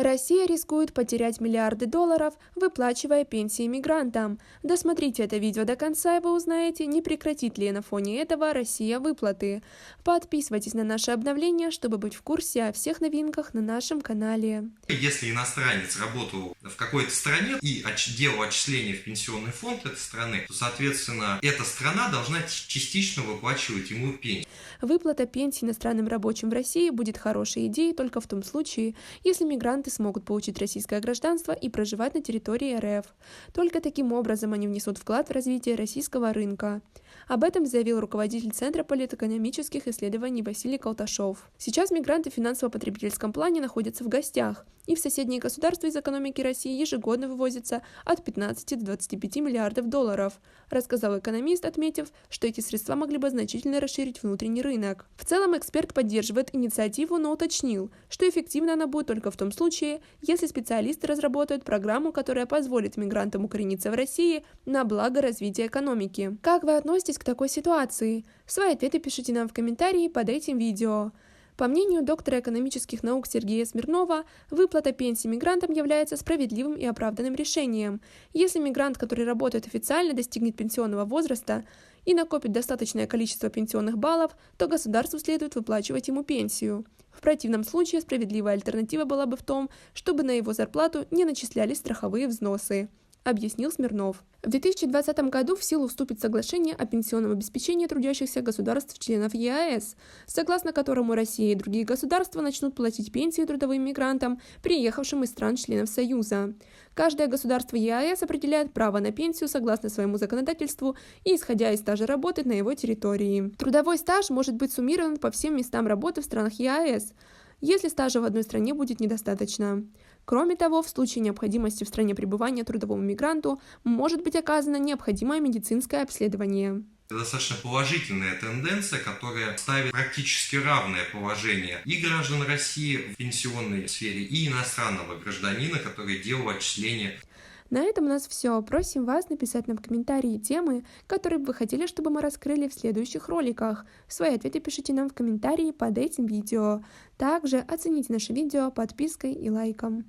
Россия рискует потерять миллиарды долларов, выплачивая пенсии мигрантам. Досмотрите это видео до конца, и вы узнаете, не прекратит ли на фоне этого Россия выплаты. Подписывайтесь на наши обновления, чтобы быть в курсе о всех новинках на нашем канале. Если иностранец работал в какой-то стране и делал отчисления в пенсионный фонд этой страны, то, соответственно, эта страна должна частично выплачивать ему пенсию. Выплата пенсий иностранным рабочим в России будет хорошей идеей только в том случае, если мигранты смогут получить российское гражданство и проживать на территории РФ. Только таким образом они внесут вклад в развитие российского рынка. Об этом заявил руководитель Центра политэкономических исследований Василий Колташов. Сейчас мигранты в финансово-потребительском плане находятся в гостях, и в соседние государства из экономики России ежегодно вывозится от 15 до 25 миллиардов долларов, рассказал экономист, отметив, что эти средства могли бы значительно расширить внутренний рынок. В целом эксперт поддерживает инициативу, но уточнил, что эффективно она будет только в том случае, если специалисты разработают программу, которая позволит мигрантам укорениться в России на благо развития экономики. Как вы относитесь к такой ситуации? Свои ответы пишите нам в комментарии под этим видео. По мнению доктора экономических наук Сергея Смирнова, выплата пенсий мигрантам является справедливым и оправданным решением. Если мигрант, который работает официально, достигнет пенсионного возраста и накопит достаточное количество пенсионных баллов, то государству следует выплачивать ему пенсию. В противном случае справедливая альтернатива была бы в том, чтобы на его зарплату не начислялись страховые взносы, объяснил Смирнов. В 2020 году в силу вступит соглашение о пенсионном обеспечении трудящихся государств-членов ЕАЭС, согласно которому Россия и другие государства начнут платить пенсии трудовым мигрантам, приехавшим из стран-членов Союза. Каждое государство ЕАЭС определяет право на пенсию согласно своему законодательству и исходя из стажа работы на его территории. Трудовой стаж может быть суммирован по всем местам работы в странах ЕАЭС, если стажа в одной стране будет недостаточно. Кроме того, в случае необходимости в стране пребывания трудовому мигранту может быть оказано необходимое медицинское обследование. Это достаточно положительная тенденция, которая ставит практически равное положение и граждан России в пенсионной сфере, и иностранного гражданина, который делал отчисления. На этом у нас все. Просим вас написать нам в комментарии темы, которые бы вы хотели, чтобы мы раскрыли в следующих роликах. Свои ответы пишите нам в комментарии под этим видео. Также оцените наше видео подпиской и лайком.